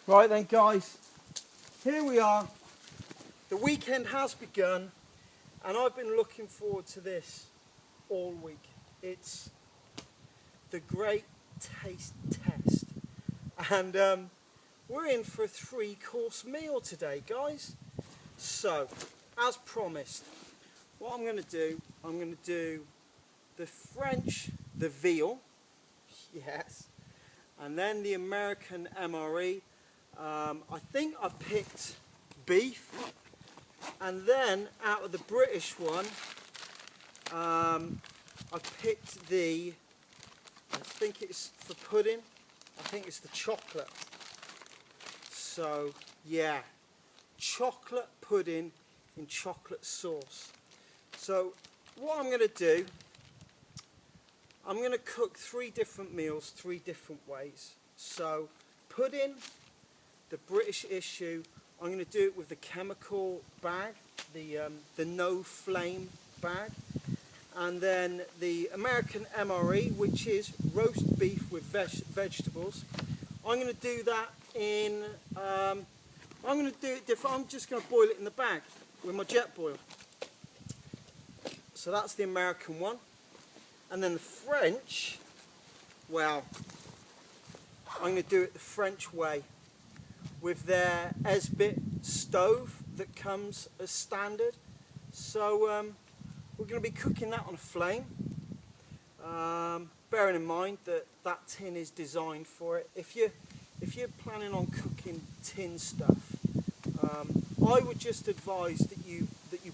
Right then guys, here we are. The weekend has begun and I've been looking forward to this all week. It's the Great Taste Test, and we're in for a 3-course meal today, guys. So, as promised, what I'm going to do the French, the veal, yes, and then the American MRE. I think I've picked beef, and then out of the British one, I picked the, I think it's for pudding, I think it's the chocolate. So yeah, chocolate pudding in chocolate sauce. So what I'm going to do, I'm going to cook 3 different meals 3 different ways. So pudding, the British issue, I'm going to do it with the chemical bag, the no flame bag, and then the American MRE, which is roast beef with vegetables. I'm going to do that in, I'm going to do it different. I'm just going to boil it in the bag with my jet boil. So that's the American one. And then the French, well, I'm going to do it the French way with their Esbit stove that comes as standard. So we're going to be cooking that on a flame, bearing in mind that that tin is designed for it. If you're planning on cooking tin stuff, I would just advise that you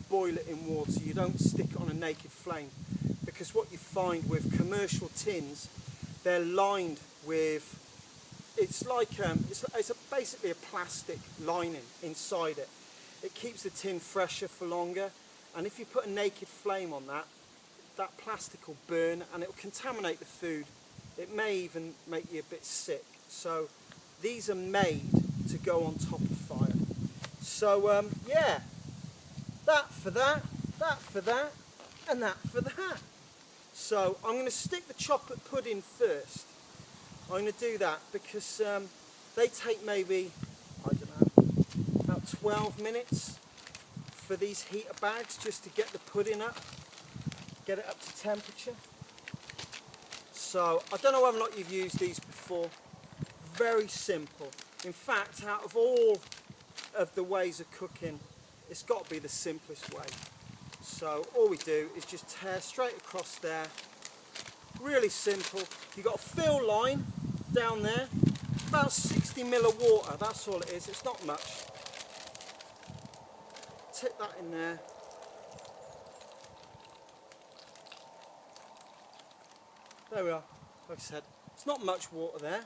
boil it in water. You don't stick it on a naked flame, because what you find with commercial tins, they're lined with, it's like it's basically a plastic lining inside it. It keeps the tin fresher for longer, and if you put a naked flame on that, that plastic will burn and it will contaminate the food. It may even make you a bit sick. So these are made to go on top of fire. So yeah, that for that, that for that, and that for that. So I'm going to stick the chocolate pudding first. I'm going to do that because they take maybe, I don't know, about 12 minutes for these heater bags just to get the pudding up, get it up to temperature. So I don't know whether or not you've used these before. Very simple. In fact, out of all of the ways of cooking, it's got to be the simplest way. So all we do is just tear straight across there. Really simple. You've got a fill line down there, about 60 ml of water, that's all it is, it's not much. Tip that in there. There we are. Like I said, it's not much water there.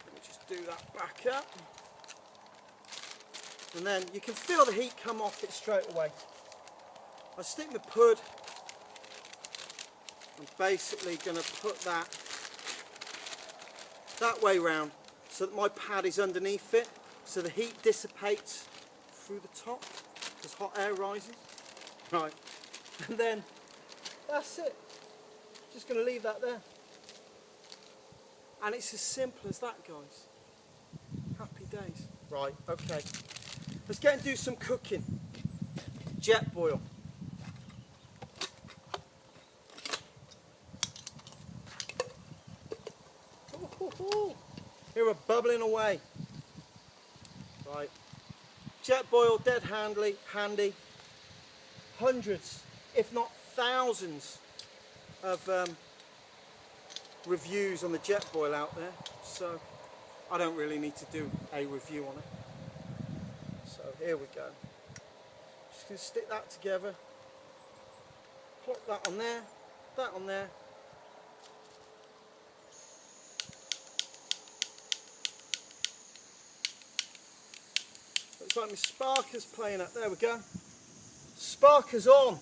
Let me just do that back up. And then you can feel the heat come off it straight away. I stick my pud. I'm basically going to put that way round so that my pad is underneath it, so the heat dissipates through the top as hot air rises. Right, and then that's it. Just going to leave that there. And it's as simple as that, guys. Happy days. Right, okay. Let's get and do some cooking. Jet boil. Here we're bubbling away. Right. Jet boil, dead handy. Hundreds, if not thousands, of reviews on the jet boil out there. So I don't really need to do a review on it. So here we go. Just going to stick that together. Plop that on there. That on there. Looks like my sparker's playing up. There we go. Sparker's on.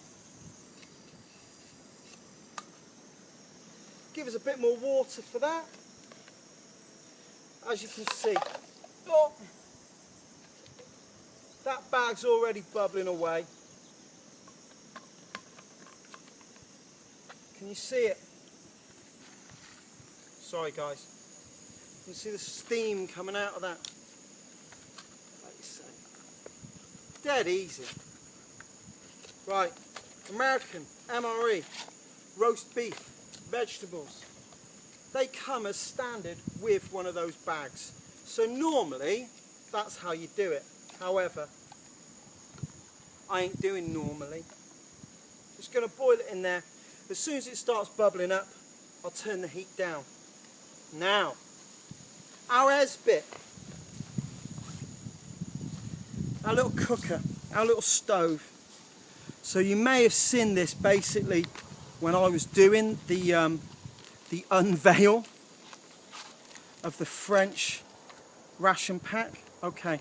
Give us a bit more water for that. As you can see, oh, that bag's already bubbling away. Can you see it? Sorry guys. You see the steam coming out of that. Like you say. Dead easy. Right, American MRE, roast beef, vegetables. They come as standard with one of those bags. So normally, that's how you do it. However, I ain't doing normally. Just going to boil it in there. As soon as it starts bubbling up, I'll turn the heat down. Now, our Esbit, our little cooker, our little stove. So you may have seen this basically when I was doing the unveil of the French ration pack. Okay,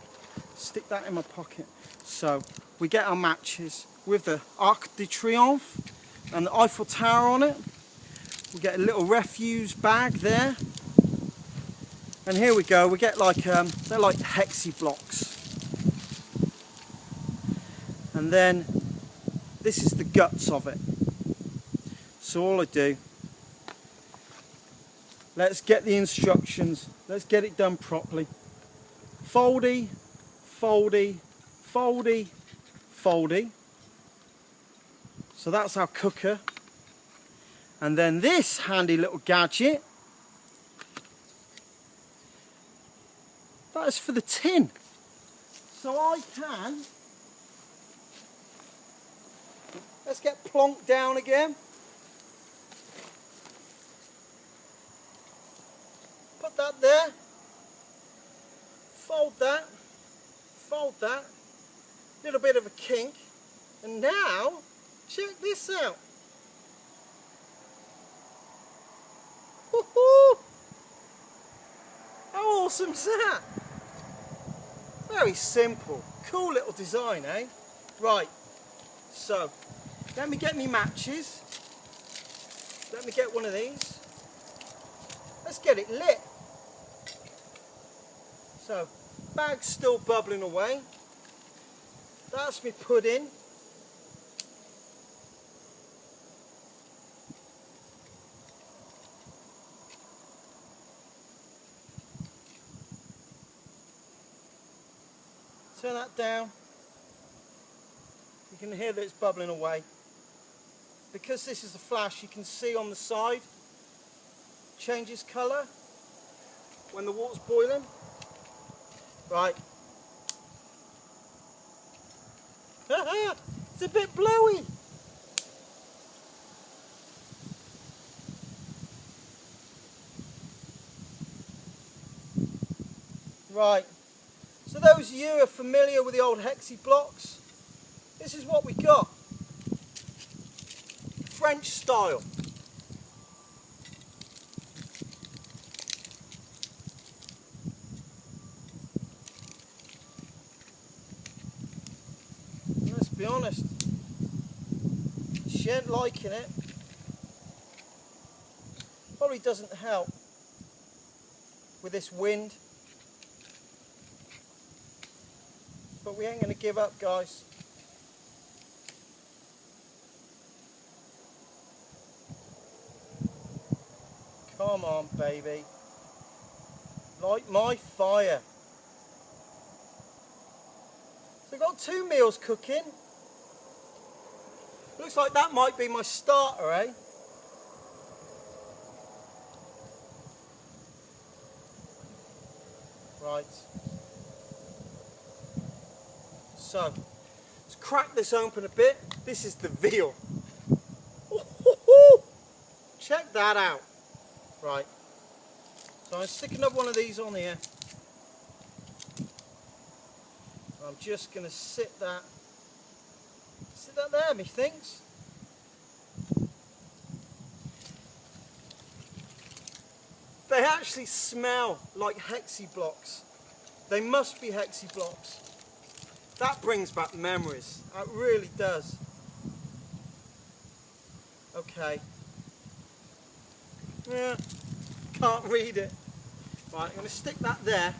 stick that in my pocket. So we get our matches with the Arc de Triomphe and the Eiffel Tower on it. We get a little refuse bag there. And here we go, we get like, they're like hexi blocks. And then this is the guts of it. So all I do, let's get the instructions, let's get it done properly. Foldy, foldy, foldy, foldy. So that's our cooker. And then this handy little gadget, that is for the tin. So I can, let's get plonked down again. Put that there. Fold that. Fold that. Little bit of a kink. And now, check this out. Woohoo! How awesome is that? Very simple. Cool little design, eh? Right. So, let me get me matches. Let me get one of these. Let's get it lit. So, bag's still bubbling away. That's me pudding. Turn that down. You can hear that it's bubbling away. Because this is a flash, you can see on the side, changes colour when the water's boiling. Right. It's a bit blowy. Right. So those of you who are familiar with the old hexi blocks, this is what we got. French style. Let's be honest, she ain't liking it. Probably doesn't help with this wind. But we ain't going to give up, guys. Come on, baby. Light my fire. So I've got 2 meals cooking. Looks like that might be my starter, eh? Right. So, let's crack this open a bit. This is the veal. Check that out. Right. So I'm sticking up one of these on here. I'm just going to sit that there, methinks. They actually smell like hexi blocks. They must be hexi blocks. That brings back memories. It really does. Okay. Yeah, can't read it. Right, I'm going to stick that there.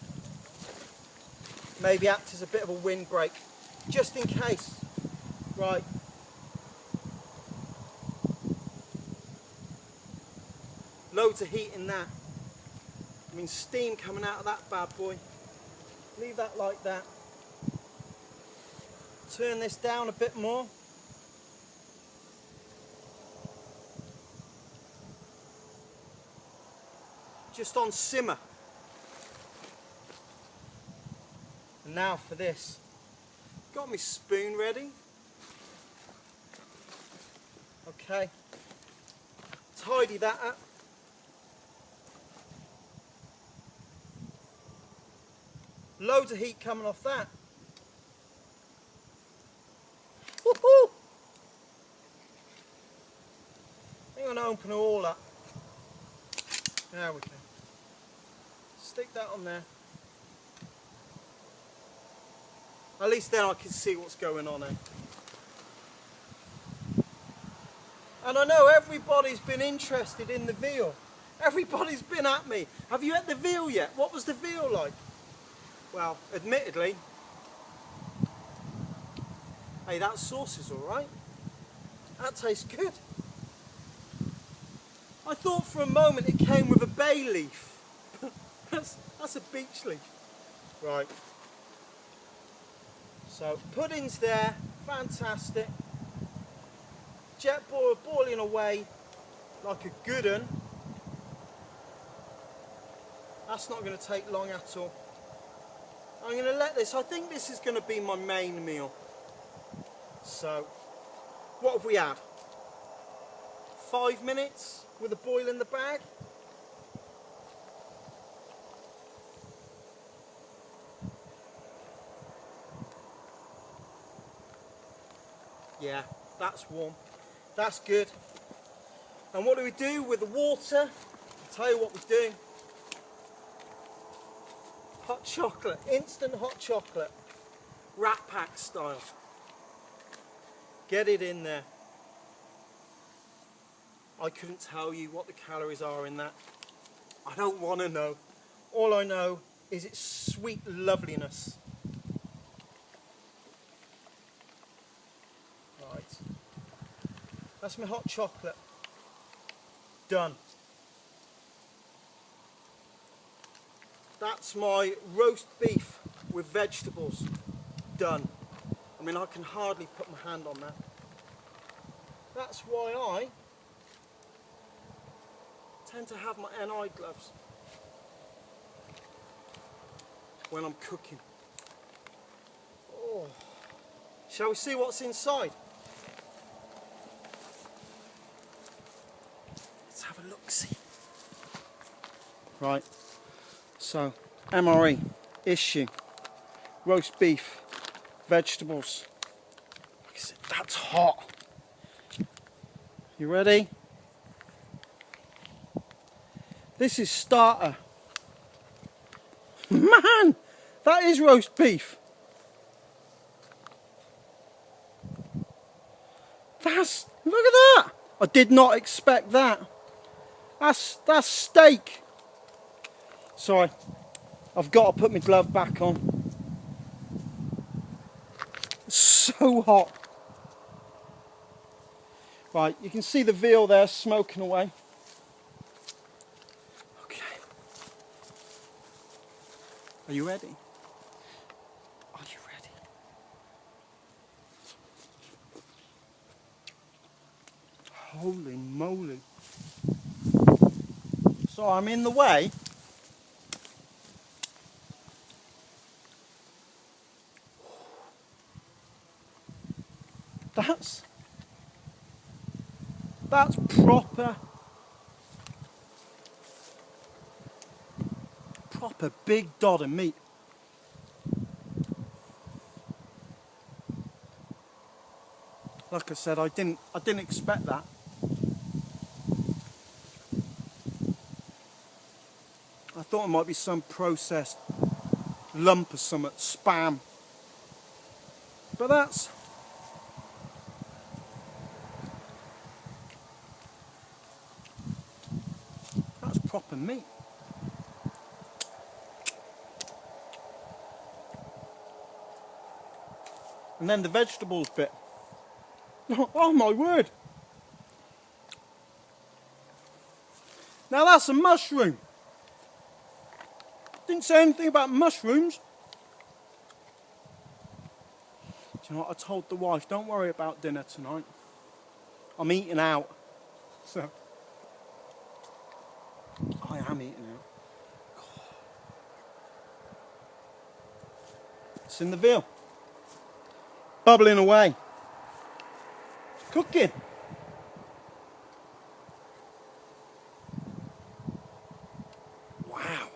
Maybe act as a bit of a windbreak, just in case. Right. Loads of heat in that. I mean, steam coming out of that bad boy. Leave that like that. Turn this down a bit more. Just on simmer. And now for this. Got my spoon ready. Okay. Tidy that up. Loads of heat coming off that. Woohoo! I'm going to open it all up. There we go. Stick that on there. At least then I can see what's going on there. And I know everybody's been interested in the veal. Everybody's been at me. Have you had the veal yet? What was the veal like? Well, admittedly, hey, that sauce is alright. That tastes good. I thought for a moment it came with a bay leaf. that's a beech leaf. Right. So, pudding's there, fantastic. Jet boil boiling away like a good un. That's not going to take long at all. I'm going to let this, I think this is going to be my main meal. So, what have we had? 5 minutes with a boil in the bag. Yeah, that's warm. That's good. And what do we do with the water? I'll tell you what we do. Hot chocolate, instant hot chocolate, Rat Pack style. Get it in there. I couldn't tell you what the calories are in that. I don't want to know. All I know is its sweet loveliness. Right. That's my hot chocolate. Done. That's my roast beef with vegetables. Done. I mean, I can hardly put my hand on that. That's why I tend to have my NI gloves when I'm cooking. Oh. Shall we see what's inside? Let's have a look-see. Right. So, MRE, issue, roast beef, vegetables. Like I said, that's hot. You ready? This is starter. Man, that is roast beef. Look at that. I did not expect that. That's steak. Sorry, I've got to put my glove back on. It's so hot. Right, you can see the veal there smoking away. Okay. Are you ready? Are you ready? Holy moly. So I'm in the way. That's proper big dod of meat. Like I said, I didn't expect that. I thought it might be some processed lump or something, spam. But that's proper meat. And then the vegetables bit. Oh my word. Now that's a mushroom. Didn't say anything about mushrooms. Do you know what? I told the wife, don't worry about dinner tonight. I'm eating out. So, I am eating out. It's in the veal. Bubbling away. It's cooking. Wow.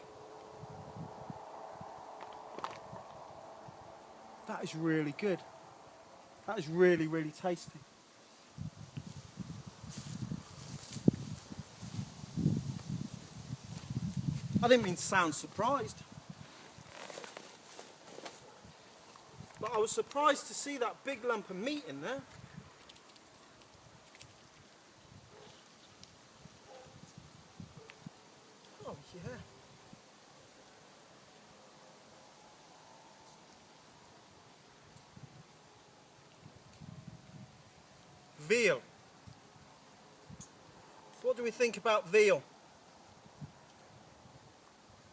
That is really good. That is really, really tasty. I didn't mean to sound surprised. But I was surprised to see that big lump of meat in there. Oh, yeah. Veal. What do we think about veal?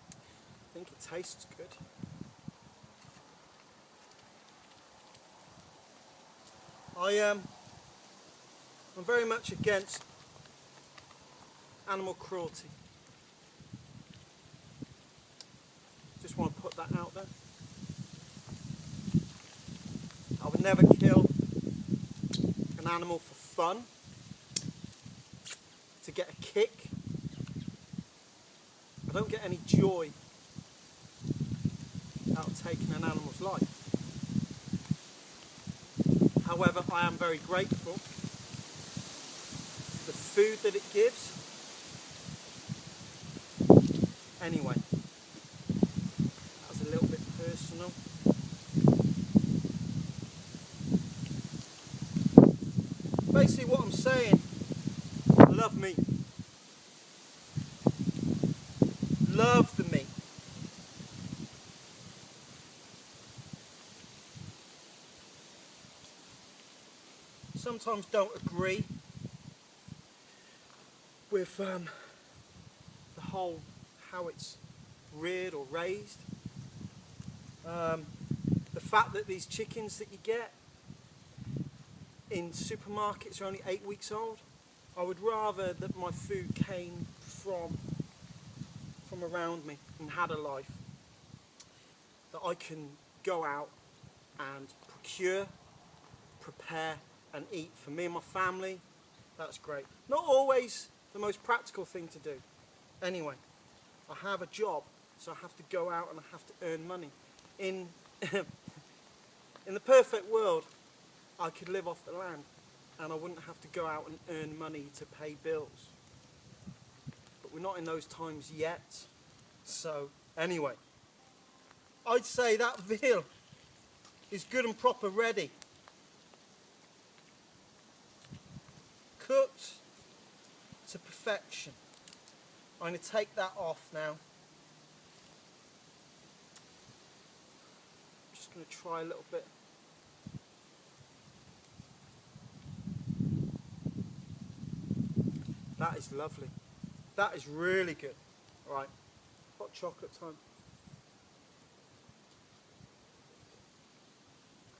I think it tastes good. I'm very much against animal cruelty. Just want to put that out there. I would never kill an animal for fun, to get a kick. I don't get any joy out of taking an animal's life. However, I am very grateful for the food that it gives. Anyway, that was a little bit personal. Basically what I'm saying, I love meat. Love the meat. Sometimes don't agree with the whole how it's reared or raised. The fact that these chickens that you get in supermarkets are only 8 weeks old. I would rather that my food came from around me and had a life that I can go out and procure, prepare and eat for me and my family. That's great. Not always the most practical thing to do. Anyway, I have a job, so I have to go out and I have to earn money. In the perfect world, I could live off the land and I wouldn't have to go out and earn money to pay bills. But we're not in those times yet. So anyway, I'd say that veal is good and proper ready. Cooked to perfection. I'm going to take that off now. Just going to try a little bit. That is lovely. That is really good. Right, hot chocolate time.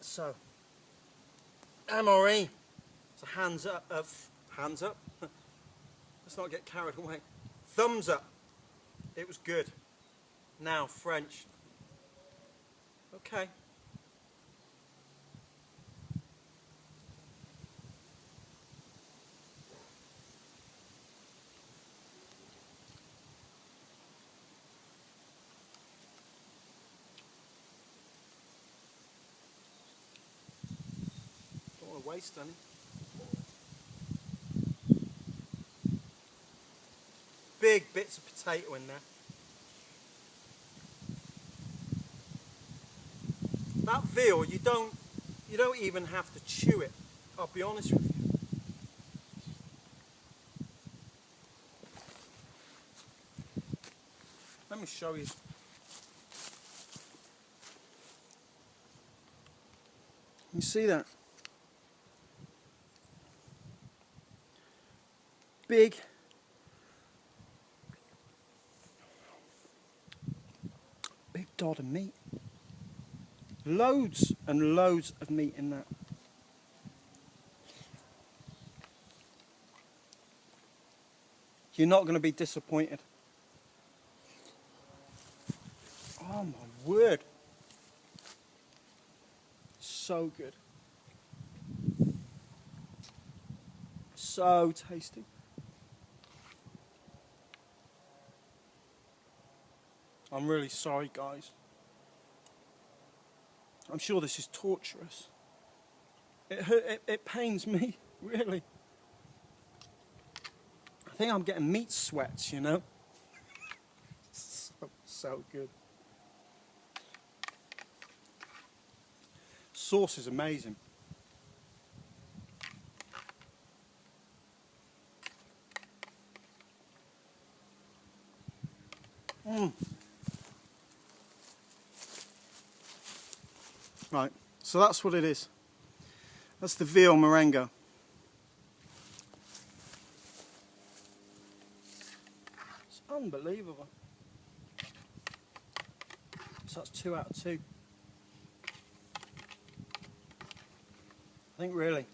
So, MRE. So hands up. Hands up. Let's not get carried away. Thumbs up. It was good. Now French. Okay. Don't want to waste any. Big bits of potato in there. That veal, you don't even have to chew it. I'll be honest with you. Let me show you. You see that? Big. dod of meat. Loads and loads of meat in that. You're not going to be disappointed. Oh my word. So good. So tasty. I'm really sorry, guys. I'm sure this is torturous. It pains me, really. I think I'm getting meat sweats, you know. So good. Sauce is amazing. Right, so that's what it is. That's the veal meringue. It's unbelievable. So that's 2 out of 2. I think really.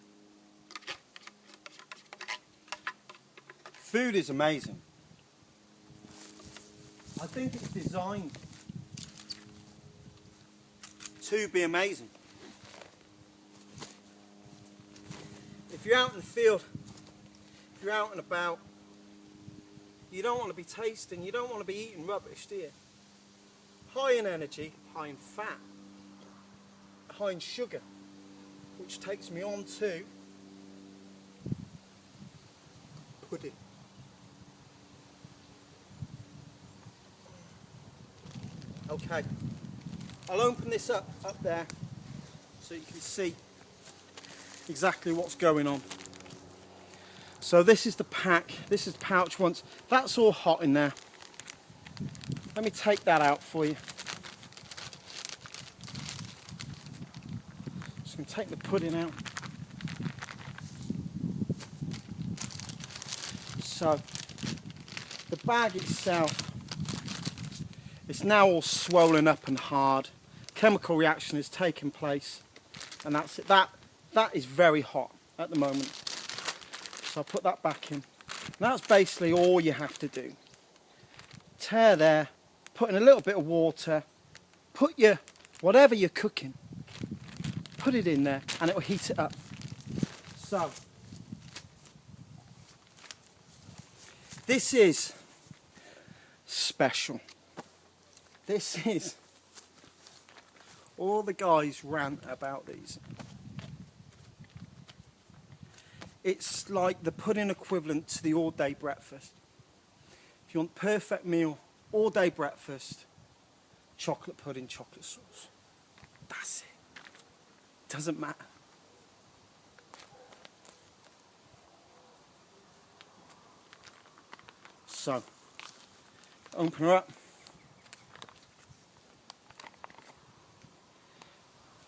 Food is amazing. I think it's designed to be amazing. If you're out in the field, if you're out and about, you don't want to be tasting, you don't want to be eating rubbish, do you? High in energy, high in fat, high in sugar, which takes me on to pudding. Okay, I'll open this up there so you can see exactly what's going on. So this is the pack, this is the pouch once. That's all hot in there. Let me take that out for you. Just going to take the pudding out. So the bag itself, it's now all swollen up and hard. Chemical reaction has taken place, and that's it. That is very hot at the moment. So I'll put that back in. And that's basically all you have to do. Tear there, put in a little bit of water, put your, whatever you're cooking, put it in there and it will heat it up. So, this is special. This is, all the guys rant about these. It's like the pudding equivalent to the all-day breakfast. If you want perfect meal, all-day breakfast, chocolate pudding, chocolate sauce. That's it. Doesn't matter. So, open her up.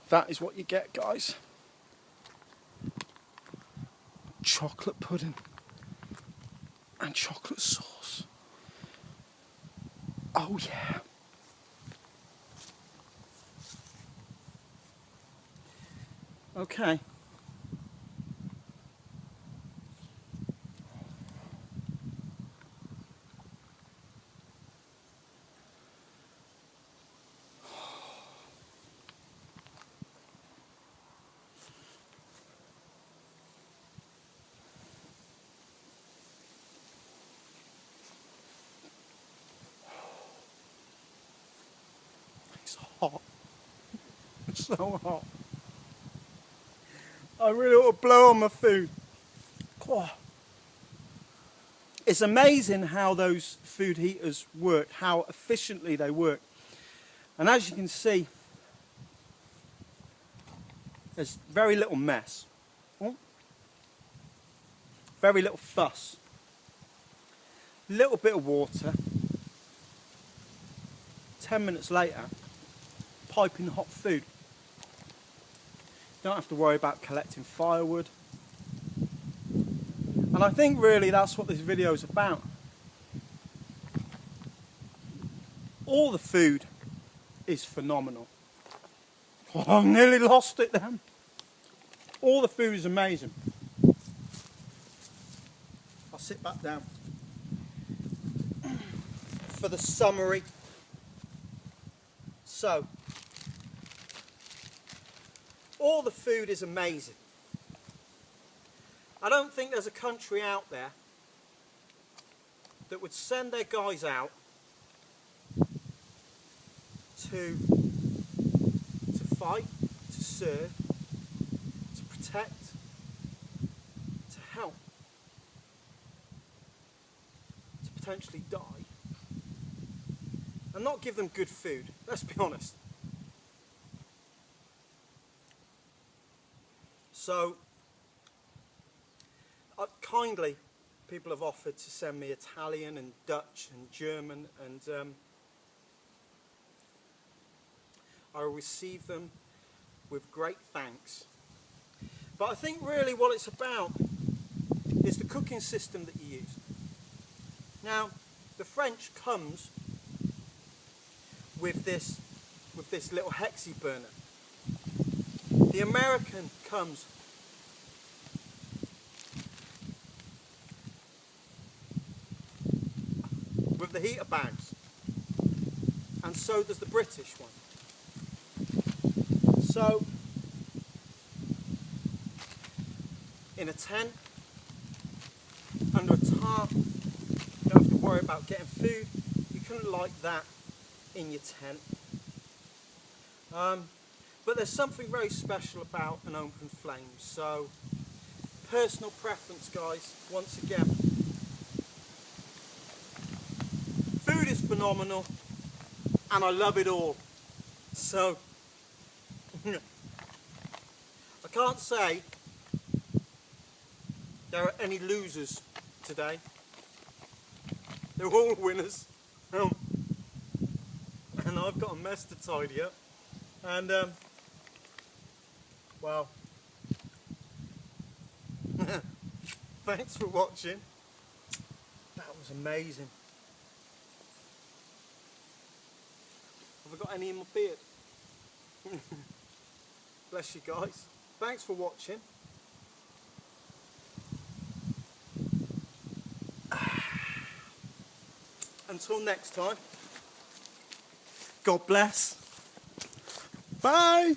That is what you get, guys. Chocolate pudding and chocolate sauce. Oh yeah. Okay. It's hot. It's so hot. I really ought to blow on my food. Oh. It's amazing how those food heaters work, how efficiently they work. And as you can see, there's very little mess. Oh. Very little fuss. Little bit of water. 10 minutes later, piping hot food. Don't have to worry about collecting firewood. And I think really that's what this video is about. All the food is phenomenal. Oh, I've nearly lost it then. All the food is amazing. I'll sit back down. For the summary. So, all the food is amazing. I don't think there's a country out there that would send their guys out to fight, to serve, to protect, to help, to potentially die, and not give them good food. Let's be honest. So, kindly, people have offered to send me Italian and Dutch and German, and I will receive them with great thanks. But I think really what it's about is the cooking system that you use. Now, the French comes with this little hexi burner. The American comes with the heater bags, and so does the British one. So, in a tent, under a tarp, you don't have to worry about getting food. You couldn't light that in your tent. But there's something very special about an open flame. So, personal preference, guys, once again. Food is phenomenal, and I love it all. So, I can't say there are any losers today. They're all winners. And I've got a mess to tidy up. And, well, thanks for watching. That was amazing. Have I got any in my beard? Bless you guys. Thanks for watching. Until next time, God bless. Bye.